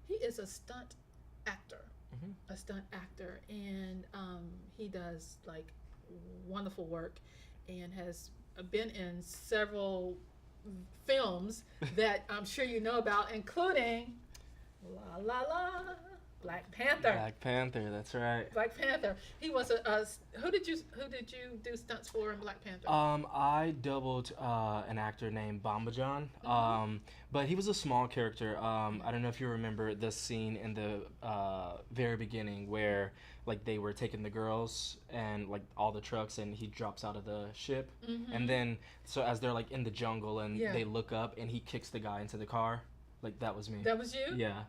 He is a stunt actor, Hmm. and he does like wonderful work, and has been in several films that I'm sure you know about, including La La La, Black Panther. Black Panther. That's right. Black Panther. He was a who did you do stunts for in Black Panther? I doubled an actor named Bamba John, Mm-hmm. but he was a small character. I don't know if you remember the scene in the very beginning where like they were taking the girls and like all the trucks, and he drops out of the ship, and Mm-hmm. then so as they're like in the jungle and Yeah. they look up and he kicks the guy into the car, like that was me. That was you? Yeah,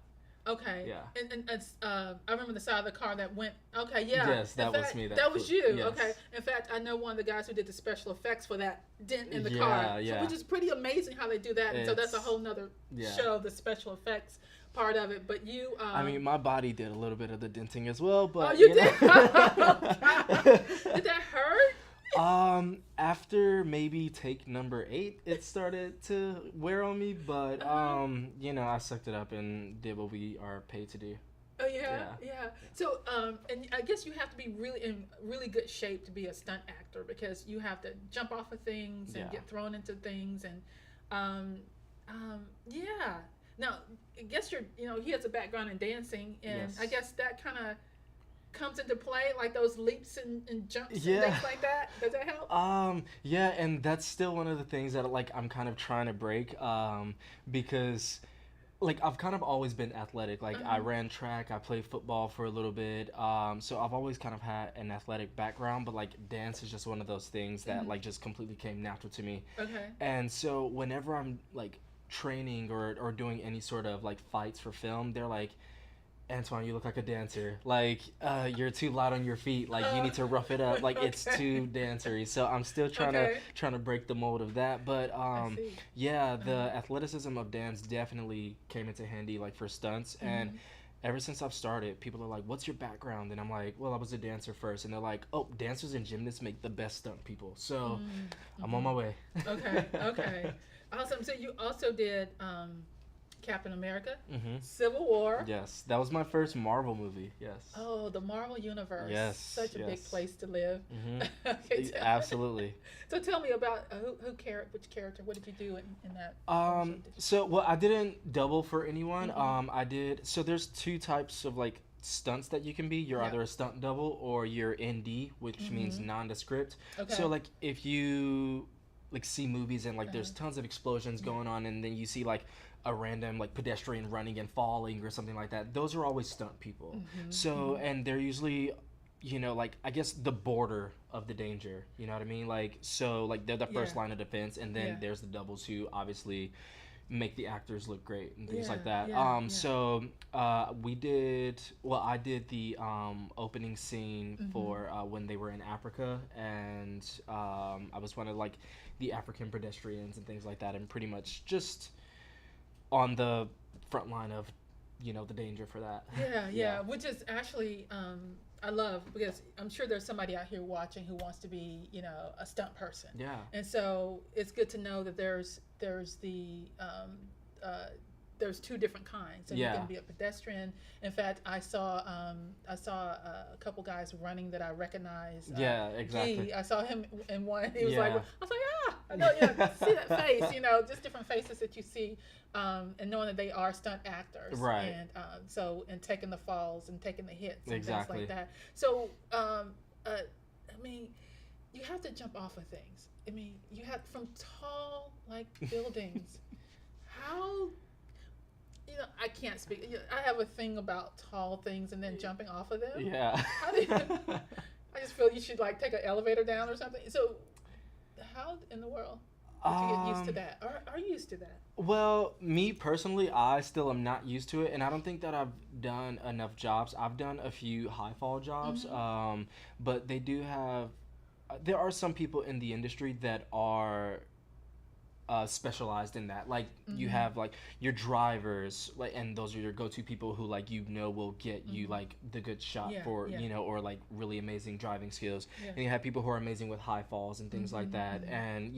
Okay. yeah. And I remember the side of the car that went. Okay, yeah. Yes, In that was fact, me. That that was you. yes. Okay. In fact, I know one of the guys who did the special effects for that dent in the car, Yeah, so, yeah. which is pretty amazing how they do that. And so that's a It's whole nother yeah. show, the special effects part of it. But you, I mean, my body did a little bit of the denting as well, oh, but you you did. Oh, God. know. Did that hurt? After maybe take number 8, it started to wear on me, but Uh-huh. I sucked it up and did what we are paid to do. Oh yeah, Yeah. yeah. So, and I guess you have to be really in really good shape to be a stunt actor because you have to jump off of things and Yeah. get thrown into things and, yeah. Now, I guess he has a background in dancing, and I Yes. guess that kind of comes into play, like those leaps and jumps and Yeah. things like that. Does that help? Yeah, and that's still one of the things that like I'm kind of trying to break, because like I've kind of always been athletic. Like I Uh-huh. ran track, I played football for a little bit. So I've always kind of had an athletic background, but like dance is just one of those things that Mhm. like just completely came natural to me. Okay. And so whenever I'm like training or doing any sort of like fights for film, they're like, Antjuan, you look like a dancer. Like, you're too loud on your feet. Like, you need to rough it up. Like, it's Okay. too dancery. So I'm still Okay. trying to break the mold of that. But I see. yeah, the Uh-huh. athleticism of dance definitely came into handy like for stunts. And Mhm. ever since I've started, people are like, "What's your background?" And I'm like, "Well, I was a dancer first." And they're like, "Oh, dancers and gymnasts make the best stunt people." So I'm on Mhm. my way. Okay. Okay. Awesome. So you also did Captain America, Hmm. Civil War. Yes, that was my first Marvel movie. Yes. Oh, the Marvel Universe. Yes. Such a big Yes. place to live. Hmm. Okay, Absolutely. so tell me about which character, what did you do in that? So well, I didn't double for anyone. Mhm. I did. So there's two types of like stunts that you can be. You're Yeah. either a stunt double or you're ND, which means Mhm. nondescript. Okay. So like if you like see movies and like there's Uh-huh. tons of explosions Yeah. going on, and then you see like a random like pedestrian running and falling or something like that. Those are always stunt people. Mhm. So Mhm. and they're usually like I guess the border of the danger. You know what I mean? Like so like they're the first Yeah. line of defense, and then Yeah. there's the doubles who obviously make the actors look great and things like Yeah. that. Yeah. Yeah. So I did the opening scene Mhm. for when they were in Africa, and I was one of like the African pedestrians and things like that, and pretty much just on the front line of the danger for that. Yeah, Yeah. yeah, which is actually I love because I'm sure there's somebody out here watching who wants to be, a stunt person. Yeah. And so it's good to know that there's two different kinds. So you Yeah. can be a pedestrian. In fact, I saw a couple guys running that I recognized. Yeah, exactly. I saw him in one. He was Yeah. like, I was like, I know, yeah, see that face, just different faces that you see, and knowing that they are stunt actors, Right. and taking the falls and taking the hits and Exactly. things like that. So, I mean, you have to jump off of things. I mean, you have from tall like buildings. How I can't speak. I have a thing about tall things and then jumping off of them. Yeah. How do you, I just feel you should like take an elevator down or something. So, how in the world did you get used to that? Or are you used to that? Well, me personally, I still am not used to it, and I don't think that I've done enough jobs. I've done a few high fall jobs, Mhm. but they do have. There are some people in the industry that are specialized in that. Like you have like your drivers, like, and those are your go-to people who like will get you like the good shot for or like really amazing driving skills. And you have people who are amazing with high falls and things like that, and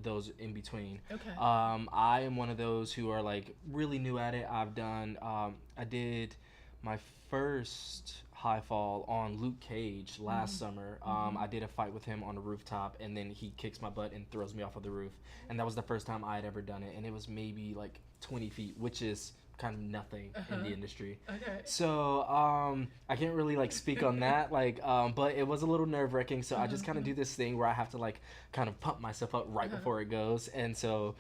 those in between. Okay. I am one of those who are like really new at it. I did my first high fall on Luke Cage last summer. I did a fight with him on a rooftop, and then he kicks my butt and throws me off of the roof. And that was the first time I had ever done it, and it was maybe like 20 feet, which is kind of nothing in the industry. Okay. So I can't really like speak on that, like, but it was a little nerve-wracking. So I just kind of do this thing where I have to like kind of pump myself up right before it goes, and so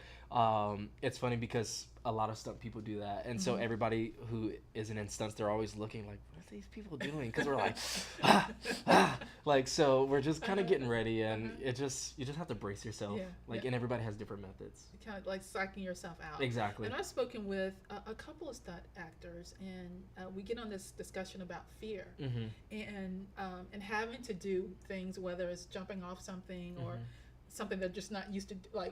it's funny because a lot of stunt people do that, and so everybody who isn't in stunts, they're always looking like, what are these people doing? Because we're like, like, so we're just kind of getting ready, and you just have to brace yourself, and everybody has different methods. Kind of like psyching yourself out. Exactly. And I've spoken with a couple of stunt actors, and we get on this discussion about fear, and having to do things, whether it's jumping off something or something they're just not used to, like,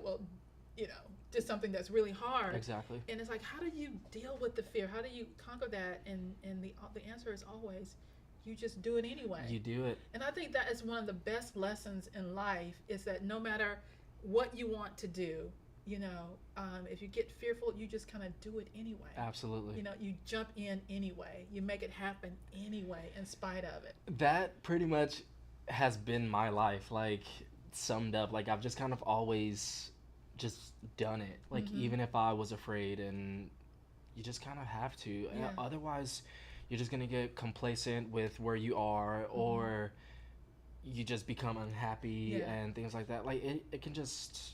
just something that's really hard. Exactly. And it's like, how do you deal with the fear? How do you conquer that? And the answer is always, you just do it anyway. You do it. And I think that is one of the best lessons in life, is that no matter what you want to do, if you get fearful, you just kind of do it anyway. Absolutely. You jump in anyway. You make it happen anyway, in spite of it. That pretty much has been my life, like, summed up. Like, I've just kind of always just done it, like, even if I was afraid, and you just kind of have to. Otherwise you're just gonna get complacent with where you are, or you just become unhappy and things like that. Like, it can just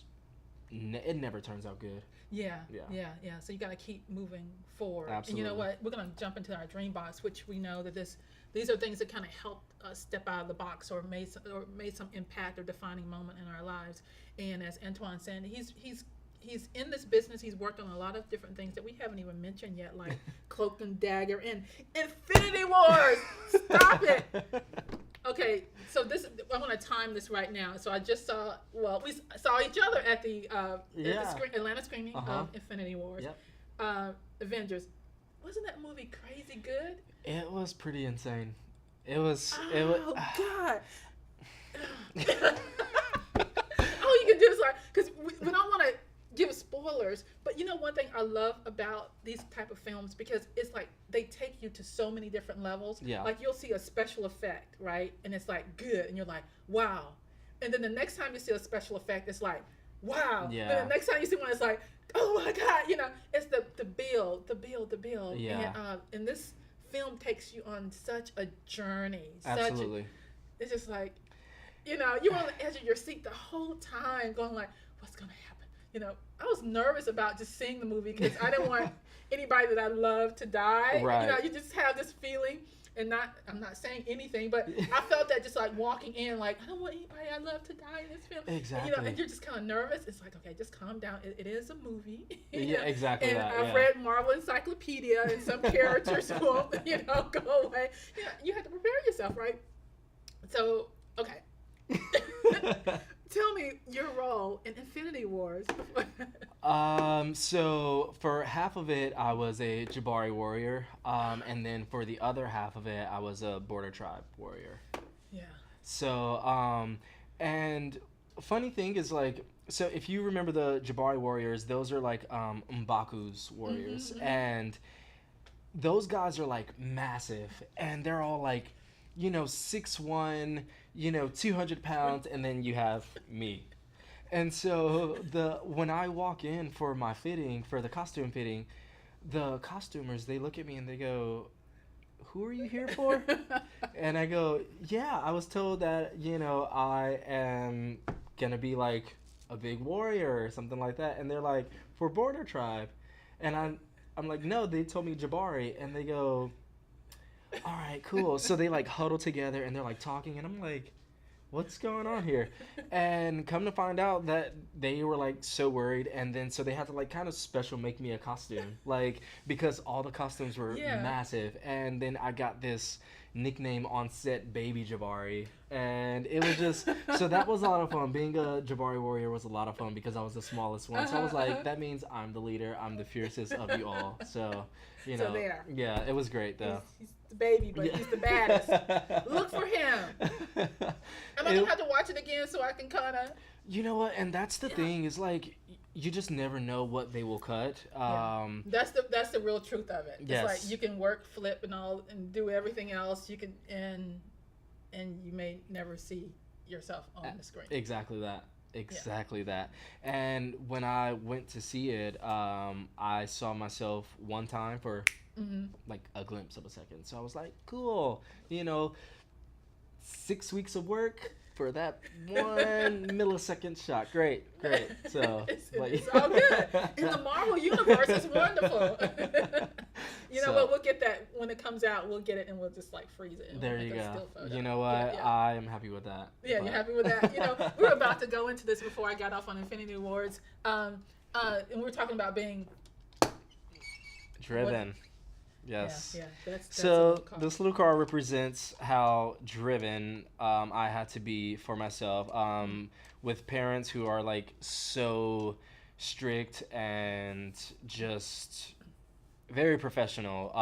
it never turns out good. So you got to keep moving forward. Absolutely. And you know what, we're going to jump into our dream box, which we know that these are things that kind of helped us step out of the box, or made some impact or defining moment in our lives. And as Antjuan said, he's in this business. He's worked on a lot of different things that we haven't even mentioned yet, like Cloak and Dagger and Infinity Wars. Stop it. Okay, so I want to time this right now. So I just we saw each other at the Atlanta screening of Infinity Wars. Avengers. Wasn't that movie crazy good? It was pretty insane. It was. God. All you can do is because we don't want to give spoilers, but one thing I love about these type of films, because it's like they take you to so many different levels. Like, you'll see a special effect, right, and it's like good, and you're like, wow, and then the next time you see a special effect, it's like, wow, and the next time you see one, it's like, oh my God, it's the build, and this film takes you on such a journey. Absolutely. It's just like, you're on the edge of your seat the whole time, going like, what's gonna happen? I was nervous about just seeing the movie, because I didn't want anybody that I love to die. Right. You just have this feeling, and I'm not saying anything, but I felt that just like walking in, like, I don't want anybody I love to die in this film. Exactly. And you're just kind of nervous. It's like, okay, just calm down. It is a movie. Exactly. And I've read Marvel Encyclopedia, and some characters won't, go away. You have to prepare yourself, right? So, okay. Tell me your role in Infinity Wars. So for half of it, I was a Jabari warrior, and then for the other half of it, I was a border tribe warrior. Yeah. So, and funny thing is, like, so if you remember the Jabari warriors, those are like M'Baku's warriors, and those guys are like massive, and they're all like, 6'1", 200 pounds, and then you have me. And so when I walk in for my fitting, for the costume fitting, the costumers, they look at me and they go, who are you here for? And I go, yeah, I was told that, I am going to be like a big warrior or something like that. And they're like, for Border Tribe. And I'm like, no, they told me Jabari. And they go, all right, cool. So they like huddle together and they're like talking, and I'm like, what's going on here? And come to find out that they were like so worried, and then so they had to like kind of special make me a costume, like, because all the costumes were massive. And then I got this nickname on set Baby Jabari. And it was just, so that was a lot of fun. Being a Jabari warrior was a lot of fun because I was the smallest one. So I was like, that means I'm the leader. I'm the fiercest of you all. So, you know. So there. Yeah, it was great though. He's the baby, but he's the baddest. Look for him. Am I going to have to watch it again so I can kind of. You know what? And that's the thing is like, you just never know what they will cut. That's the real truth of it. Yes. It's like you can work, flip, and all, and do everything else. You can and you may never see yourself on the screen. Exactly that. Exactly that. And when I went to see it, I saw myself one time for like a glimpse of a second. So I was like, cool. 6 weeks of work for that 1 millisecond shot. Great. So it's all good. In the Marvel universe, it's wonderful. But we'll get that when it comes out. We'll get it and we'll just like freeze it. There you go. You know what? Yeah. I am happy with that. Yeah, you're happy with that. We were about to go into this before I got off on Infinity Awards, and we were talking about being driven. Yes. Yeah. That's so this little car represents how driven I had to be for myself. With parents who are like so strict and just very professional.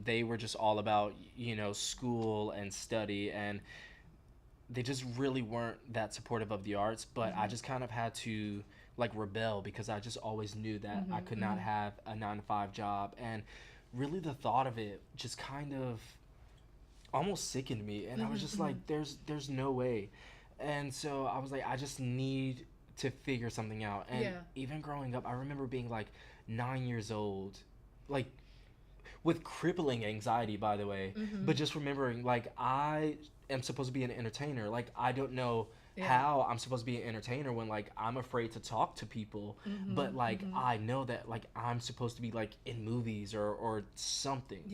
They were just all about school and study, and they just really weren't that supportive of the arts. But I just kind of had to like rebel because I just always knew that I could not have a 9-to-5 job. And really the thought of it just kind of almost sickened me, and I was just like, there's no way. And so I was like, I just need to figure something out. And even growing up, I remember being like 9 years old, like with crippling anxiety, by the way, but just remembering like I am supposed to be an entertainer. Like I don't know how I'm supposed to be an entertainer when like I'm afraid to talk to people, but like I know that like I'm supposed to be like in movies or something.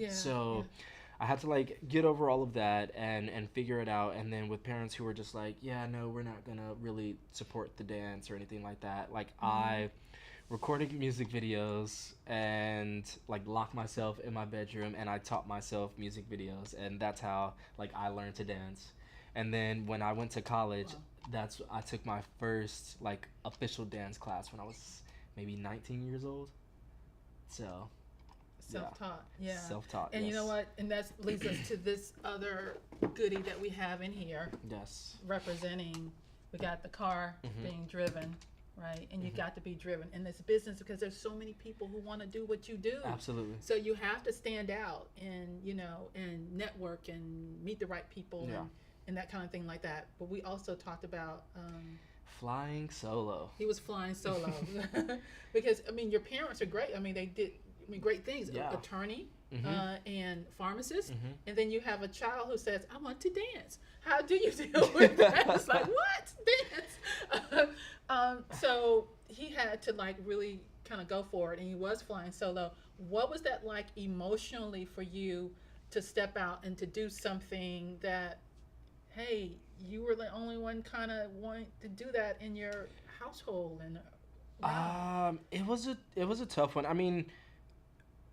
I had to like get over all of that and figure it out. And then with parents who were just like, no, we're not gonna really support the dance or anything like that, like I recorded music videos and like locked myself in my bedroom and I taught myself music videos, and that's how like I learned to dance. And then when I went to college, I took my first like official dance class when I was maybe 19 years old. So self-taught. Self-taught. And you know what? And that leads us to this other goodie that we have in here. Yes. Representing, we got the car being driven, right? And you got to be driven in this business because there's so many people who want to do what you do. Absolutely. So you have to stand out and and network and meet the right people and that kind of thing like that. But we also talked about flying solo. He was flying solo because your parents are great. They did great things. Attorney and pharmacist, and then you have a child who says, "I want to dance." How do you deal with that? It's like, what? Dance? So he had to like really kind of go for it, and he was flying solo. What was that like emotionally for you to step out and to do something that, hey, you were the only one kind of wanting to do that in your household? And it was a tough one.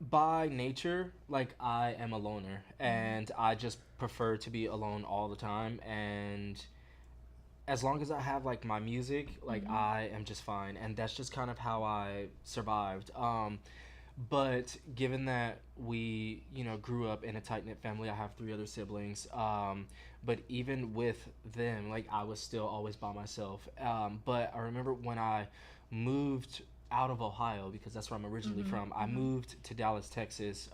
By nature, like I am a loner, and I just prefer to be alone all the time. And as long as I have like my music, like I am just fine, and that's just kind of how I survived. But given that we, grew up in a tight-knit family, I have 3 other siblings. But even with them, like I was still always by myself. But I remember when I moved out of Ohio, because that's where I'm originally from, I moved to Dallas, Texas,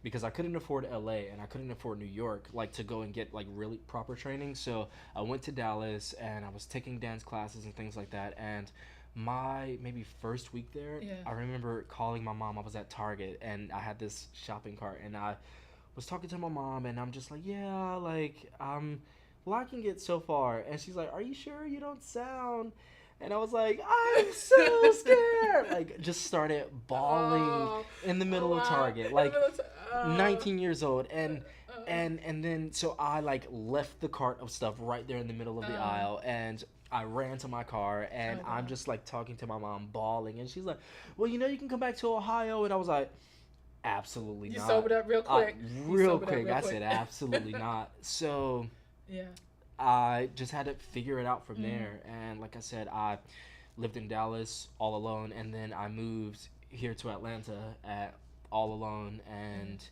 because I couldn't afford LA and I couldn't afford New York, like to go and get like really proper training. So I went to Dallas and I was taking dance classes and things like that. And my maybe first week there, I remember calling my mom. I was at Target and I had this shopping cart and I was talking to my mom and I'm just like, well, I can get so far. And she's like, are you sure? You don't sound... And I was like, I'm so scared. Like, just started bawling in the middle of Target, like 19 years old. And then, so I like left the cart of stuff right there in the middle of the aisle. And I ran to my car and I'm just like talking to my mom, bawling. And she's like, well, you can come back to Ohio. And I was like, absolutely You not. sobered up real quick. Real quick. I said absolutely not. So Yeah. I just had to figure it out from there. And like I said, I lived in Dallas all alone, and then I moved here to Atlanta all alone, and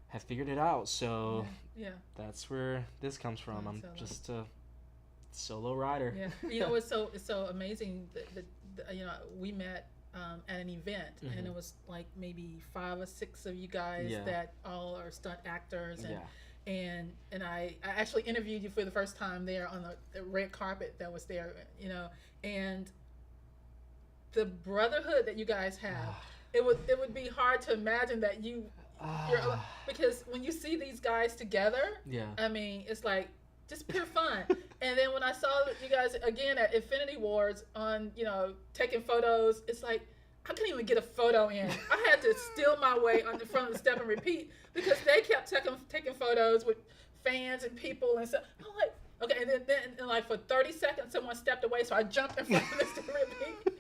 have figured it out. So that's where this comes from. I'm just a solo rider. Yeah. It's so amazing that we met at an event, and it was like maybe 5 or 6 of you guys that all are stunt actors, and I actually interviewed you for the first time there on the red carpet that was there, and the brotherhood that you guys have. It would be hard to imagine that you're because when you see these guys together, I mean, it's like just pure fun. And then when I saw you guys again at Infinity Wars on, taking photos, it's like I couldn't even get a photo in. I had to steal my way on the front of the step and repeat because they kept taking photos with fans and people and stuff. I'm like, okay, and then like for 30 seconds, someone stepped away, so I jumped in front of the step and repeat.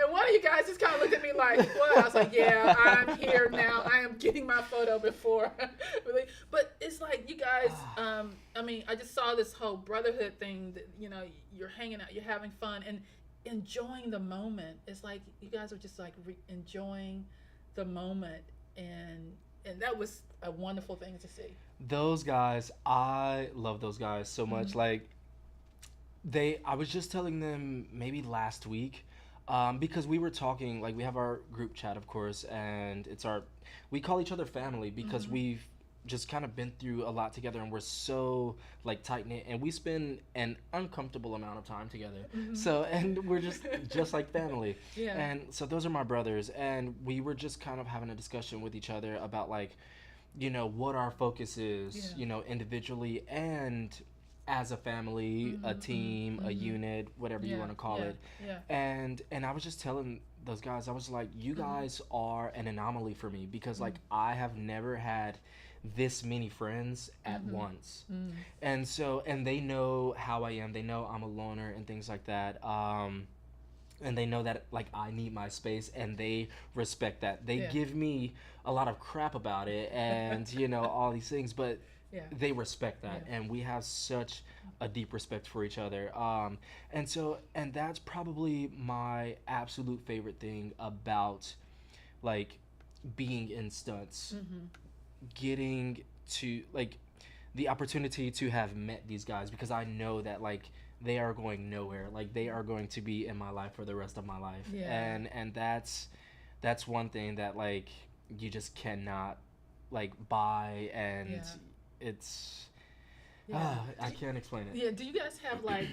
And one of you guys just kind of looked at me like, what? I was like, yeah, I'm here now. I am getting my photo before. Really. But it's like you guys, I mean, I just saw this whole brotherhood thing that, you're hanging out, you're having fun and enjoying the moment. It's like you guys are just like enjoying the moment. And that was a wonderful thing to see. Those guys, I love those guys so much. Like, I was just telling them maybe last week, because we were talking, like we have our group chat, of course, and we call each other family because we've just kind of been through a lot together, and we're so like tight knit, and we spend an uncomfortable amount of time together. So, and we're just like family. And so those are my brothers, and we were just kind of having a discussion with each other about like, what our focus is, individually and as a family, a team, a unit, whatever you want to call it. And I was just telling those guys, I was like, you guys are an anomaly for me because like I have never had this many friends at once. And so, and they know how I am. They know I'm a loner and things like that. And they know that like I need my space, and they respect that. They give me a lot of crap about it and all these things, but they respect that, and we have such a deep respect for each other. And that's probably my absolute favorite thing about like being in stunts, getting to like the opportunity to have met these guys, because I know that like they are going nowhere. Like they are going to be in my life for the rest of my life. And that's one thing that like you just cannot like buy, and it's I can't explain it. Do you guys have like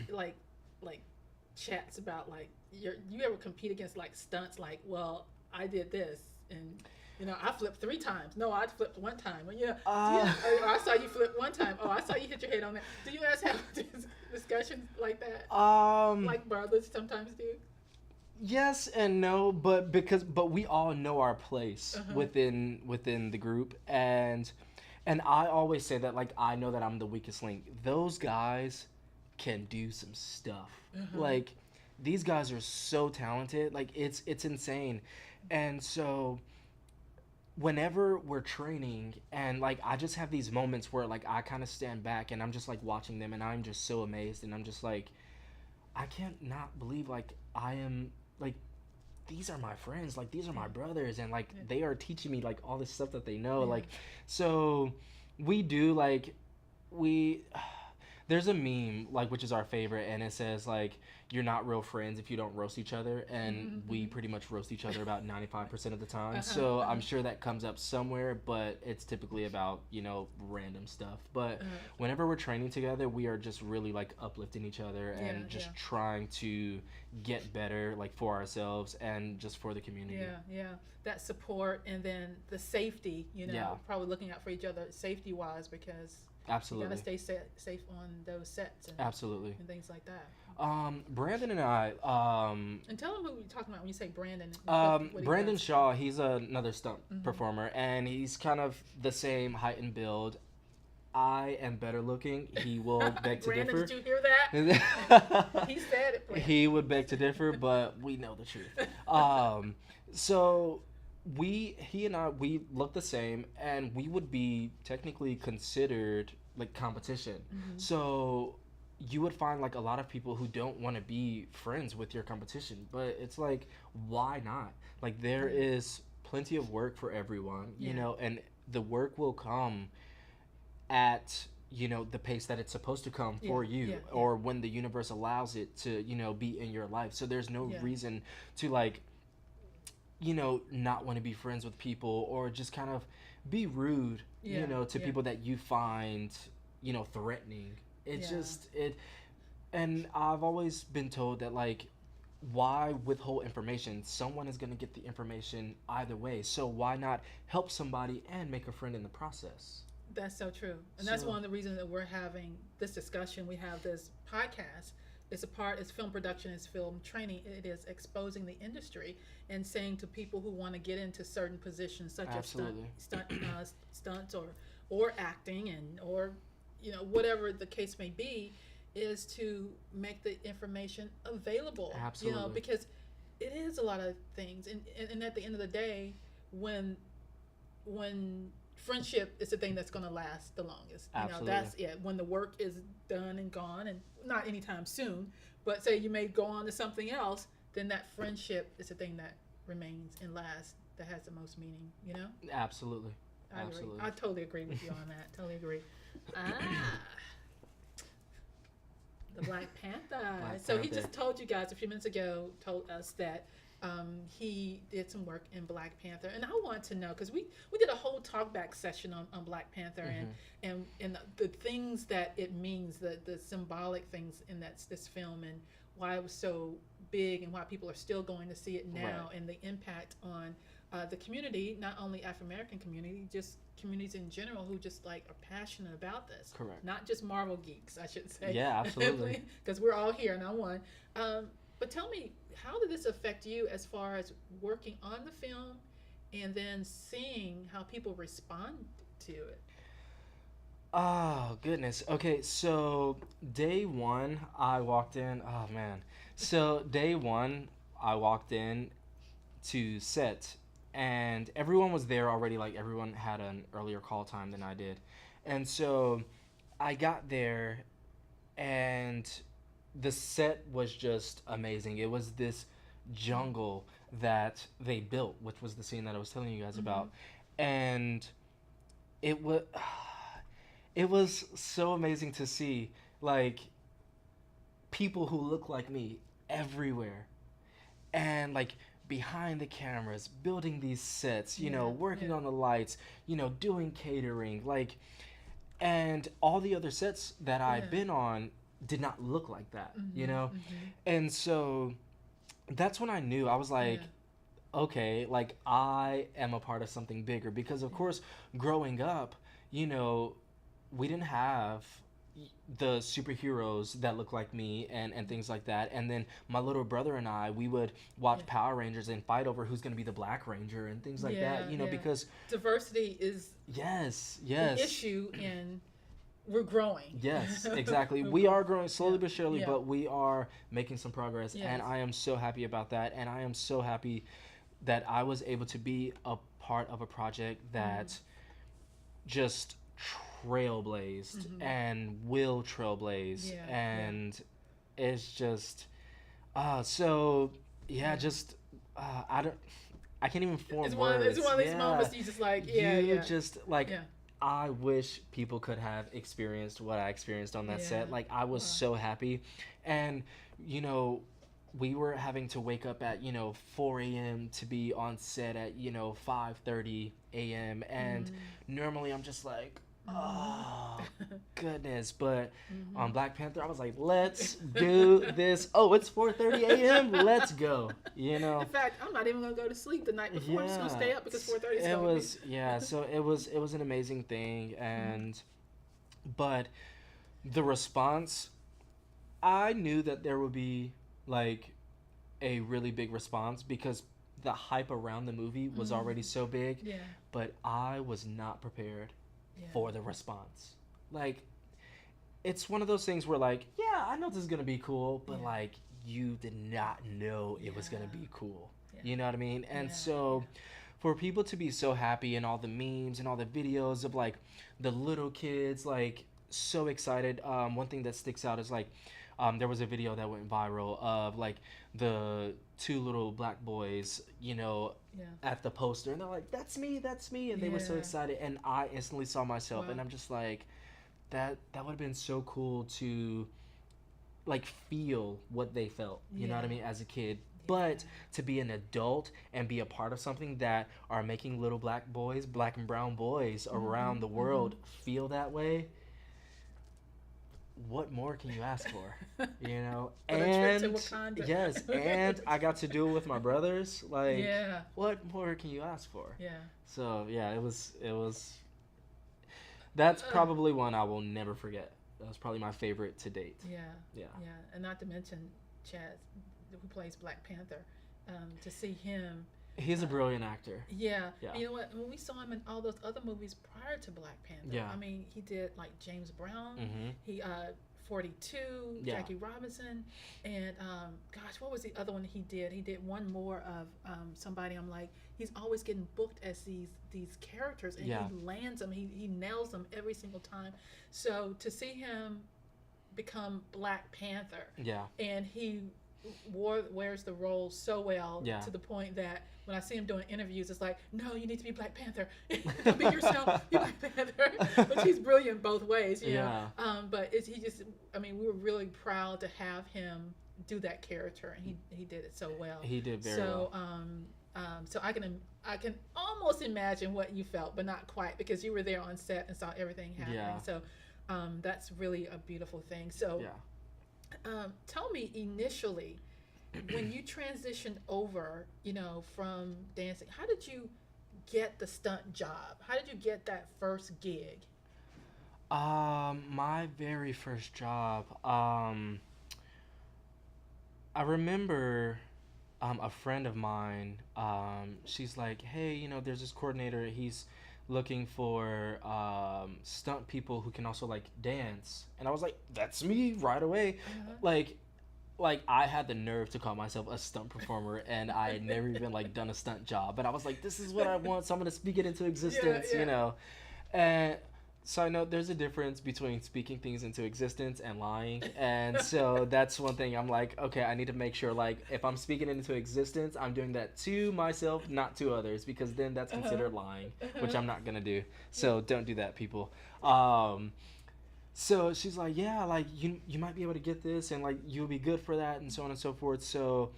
chats about like you ever compete against like stunts, like, well, I did this and I flipped 3 times. No, I flipped 1 time. I saw you flip 1 time. Oh, I saw you hit your head on that. Do you guys have discussions like that? Like brothers sometimes do? Yes and no, but we all know our place within the group, and I always say that like I know that I'm the weakest link. Those guys can do some stuff. Like these guys are so talented. Like it's insane. And so whenever we're training, and like I just have these moments where like I kind of stand back and I'm just like watching them, and I'm just so amazed, and I'm just like, I can't not believe like I am like, these are my friends, like these are my brothers, and like they are teaching me like all this stuff that they know. Like, so we do like there's a meme like which is our favorite, and it says like, you're not real friends if you don't roast each other, and we pretty much roast each other about 95% of the time. So I'm sure that comes up somewhere, but it's typically about random stuff. But whenever we're training together, we are just really like uplifting each other and just trying to get better, like for ourselves and just for the community. That support, and then the safety, probably looking out for each other safety wise, because absolutely you gotta stay safe on those sets and, and things like that. Brandon and I, and tell them who you're talking about when you say Brandon. Brandon Shaw, he's another stunt performer, and he's kind of the same height and build. I am better looking. He will beg to Brandon, differ. did you hear that? He said it, Brandon. He would beg to differ, but we know the truth. So he and I, we look the same, and we would be technically considered like competition. So you would find like a lot of people who don't want to be friends with your competition, but it's like, why not? Like, there is plenty of work for everyone, you know, and the work will come at, you know, the pace that it's supposed to come for you, or when the universe allows it to, you know, be in your life. So there's no reason to, like, you know, not want to be friends with people, or just kind of be rude, you know, to people that you find, you know, threatening. It's just it. And I've always been told that, like, why withhold information? Someone is going to get the information either way, so why not help somebody and make a friend in the process? That's so true. And that's one of the reasons that we're having this discussion. We have this podcast. It's film production, it's film training. It is exposing the industry and saying to people who want to get into certain positions, such as stunts or acting, and or, you know, whatever the case may be, is to make the information available. Absolutely. You know, because it is a lot of things, and at the end of the day, when friendship is the thing that's going to last the longest. Absolutely. You know, that's when the work is done and gone, and not anytime soon, but say you may go on to something else, then that friendship is the thing that remains and lasts, that has the most meaning, you know? Absolutely. I agree. I totally agree with you on that. Totally agree. The Black Panther. So he just told you guys a few minutes ago, told us that he did some work in Black Panther, and I want to know, because we did a whole talkback session on Black Panther, and the things that it means, the symbolic things in this film, and why it was so big, and why people are still going to see it now, and the impact on the community, not only African American community, just communities in general who just like are passionate about this. Correct. Not just Marvel geeks, I should say. Yeah, absolutely. Because we're all here, not one. But tell me, how did this affect you as far as working on the film and then seeing how people respond to it? Oh, goodness. Okay, so day one, I walked in. Oh, man. So day one, I walked in to set, and everyone was there already. Like, everyone had an earlier call time than I did. And so I got there, and the set was just amazing. It was this jungle that they built, which was the scene that I was telling you guys about. And it was so amazing to see, like, people who look like me everywhere. And, like, behind the cameras, building these sets, you know, working on the lights, you know, doing catering, like, and all the other sets that I've been on did not look like that, you know? And so that's when I knew. I was like, okay, like, I am a part of something bigger, because of course, growing up, you know, we didn't have the superheroes that look like me and things like that. And then my little brother and I, we would watch Power Rangers and fight over who's going to be the Black Ranger and things like that, you know, because diversity is the issue, and we're growing. Yes, exactly. We are growing slowly but surely, but we are making some progress, and I am so happy about that. And I am so happy that I was able to be a part of a project that just trailblazed and will trailblaze, and it's just just I can't even form words. It's one of these moments you just like just like I wish people could have experienced what I experienced on that set. Like, I was so happy. And, you know, we were having to wake up at, 4 a.m. to be on set at, 5:30 a.m. And normally I'm just like, oh, goodness. But on Black Panther, I was like, let's do this. Oh, it's 4:30 a.m. Let's go, In fact, I'm not even going to go to sleep the night before. I'm just going to stay up because 4:30 is so it was an amazing thing. And but the response, I knew that there would be like a really big response, because the hype around the movie was already so big. But I was not prepared for the response. Like, it's one of those things where, like, I know this is gonna be cool, but like, you did not know it was gonna be cool. You know what I mean? And so for people to be so happy and all the memes and all the videos of like the little kids like so excited. One thing that sticks out is like there was a video that went viral of like the two little black boys, you know, Yeah. at the poster, and they're like, that's me," and they were so Yeah. excited, and I instantly saw myself, Wow. and I'm just like, that would have been so cool to like feel what they felt, you know what I Yeah. mean, as a kid. But to be an adult and be a part of something that are making little black boys, black and brown boys around the world feel that way, what more can you ask for? You know? For the trip to And Wakanda. yes, and I got to do it with my brothers. Like, Yeah. what more can you ask for? Yeah. So yeah, it was. That's probably one I will never forget. That was probably my favorite to date. Yeah. Yeah. Yeah. And not to mention Chad, who plays Black Panther, to see him. He's a brilliant actor. Yeah. Yeah. And you know what? When we saw him in all those other movies prior to Black Panther, Yeah. I mean, he did like James Brown. Mm-hmm. He 42, Yeah. Jackie Robinson, and gosh, what was the other one he did? He did one more of somebody. I'm like, he's always getting booked as these characters, and Yeah. he lands them. He nails them every single time. So to see him become Black Panther, Yeah. and he wears the role so well, Yeah. to the point that when I see him doing interviews, it's like, no, you need to be Black Panther. Don't be yourself, be Black Panther. But he's brilliant both ways, you know. But he just, I mean, we were really proud to have him do that character, and he did it so well. He did very well. So I can almost imagine what you felt, but not quite, because you were there on set and saw everything happening. Yeah. So that's really a beautiful thing. So tell me, initially, when you transitioned over, you know, from dancing, how did you get the stunt job? How did you get that first gig? My very first job, I remember a friend of mine, she's like, hey, you know, there's this coordinator, he's looking for stunt people who can also like dance. And I was like, that's me right away. Like I had the nerve to call myself a stunt performer, and I had never even like done a stunt job, but I was like, this is what I want, so I'm gonna speak it into existence. You know. And so I know there's a difference between speaking things into existence and lying, and so that's one thing I'm like, okay, I need to make sure, like, if I'm speaking it into existence, I'm doing that to myself, not to others, because then that's considered lying, which I'm not gonna do. So don't do that, people. So she's like, yeah, like you might be able to get this, and like you'll be good for that, and so on and so forth. So,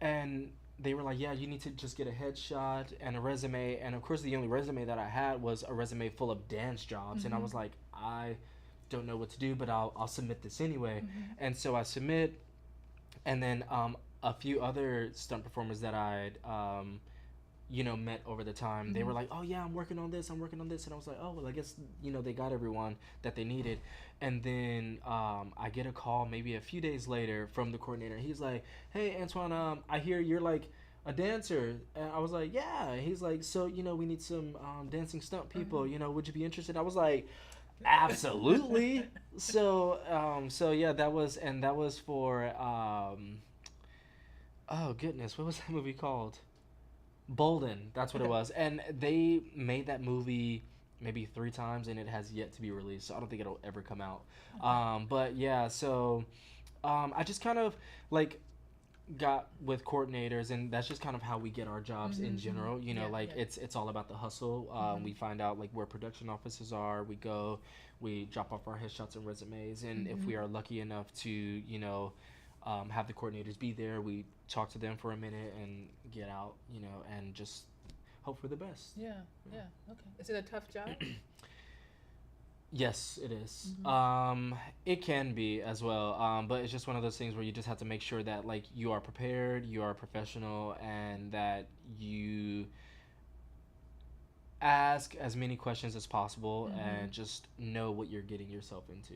and they were like, yeah, you need to just get a headshot and a resume. And of course, the only resume that I had was a resume full of dance jobs. And I was like, I don't know what to do, but I'll submit this anyway. And so I submit, and then a few other stunt performers that I'd you know, met over the time, they were like, oh yeah, I'm working on this, and I was like, oh well, I guess, you know, they got everyone that they needed. And then I get a call maybe a few days later from the coordinator. He's like, hey Antjuan, I hear you're like a dancer. And I was like, yeah. He's like, so, you know, we need some dancing stunt people, you know, would you be interested? I was like, absolutely. So yeah, that was for oh goodness, what was that movie called? Bolden, that's what it was. And they made that movie maybe 3 times, and it has yet to be released, so I don't think it'll ever come out. But yeah, so I just kind of like got with coordinators, and that's just kind of how we get our jobs in general, you know. It's all about the hustle. We find out like where production offices are, we go, we drop off our headshots and resumes, and if we are lucky enough to, you know, have the coordinators be there, we talk to them for a minute and get out, you know, and just hope for the best. Yeah. Okay. Is it a tough job? Yes, it is. It can be as well, but it's just one of those things where you just have to make sure that like you are prepared, you are professional, and that you ask as many questions as possible and just know what you're getting yourself into.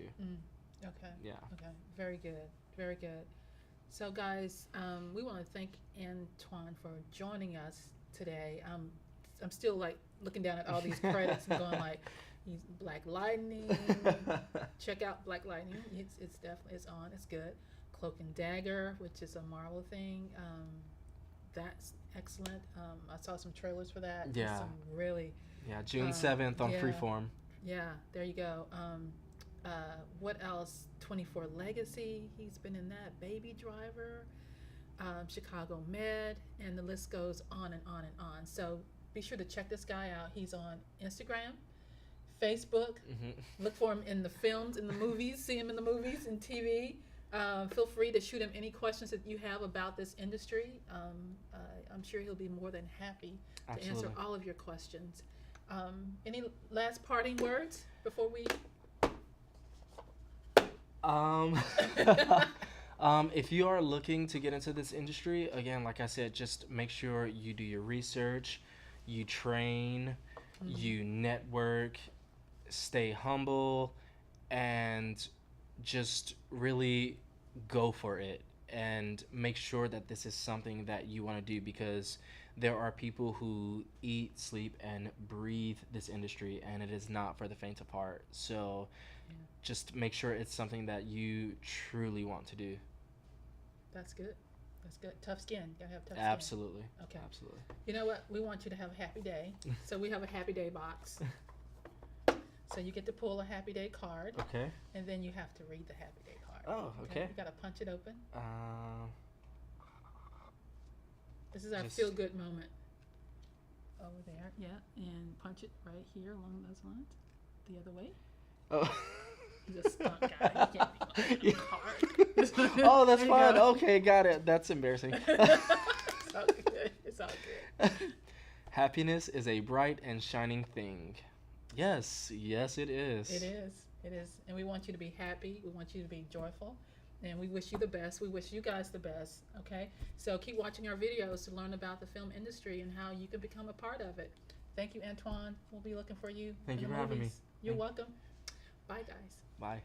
Okay. Yeah. Okay. Very good. Very good. So guys, we want to thank Antjuan for joining us today. I'm still like looking down at all these credits and going like, he's Black Lightning. Check out Black Lightning. It's definitely, it's on. It's good. Cloak and Dagger, which is a Marvel thing. That's excellent. I saw some trailers for that. Yeah. Some really. Yeah, June 7th on yeah. Freeform. Yeah, there you go. What else? 24 Legacy. He's been in that. Baby Driver. Chicago Med, and the list goes on and on and on. So be sure to check this guy out. He's on Instagram, Facebook. Look for him in the films, in the movies. See him in the movies and TV. Feel free to shoot him any questions that you have about this industry. I'm sure he'll be more than happy to answer all of your questions. Any last parting words before we? If you are looking to get into this industry, again, like I said, just make sure you do your research, you train, you network, stay humble, and just really go for it. And make sure that this is something that you want to do, because there are people who eat, sleep, and breathe this industry, and it is not for the faint of heart. So just make sure it's something that you truly want to do. That's good. That's good. Tough skin. You gotta have tough skin. Absolutely. Okay. Absolutely. You know what? We want you to have a happy day. So we have a happy day box. So you get to pull a happy day card. Okay. And then you have to read the happy day card. Oh, okay. You gotta punch it open. This is our just- feel good moment. Over there, yeah. And punch it right here along those lines. The other way. Oh. He's a stunt guy. He can't be card. Oh, that's There you fine. go. Okay, got it. That's embarrassing. It's all good. It's all good. Happiness is a bright and shining thing. Yes, yes, it is. It is. It is. And we want you to be happy. We want you to be joyful. And we wish you the best. We wish you guys the best. Okay? So keep watching our videos to learn about the film industry and how you can become a part of it. Thank you, Antjuan. We'll be looking for you. Thank in you the for having me. movies. You're welcome. Bye, guys. Bye.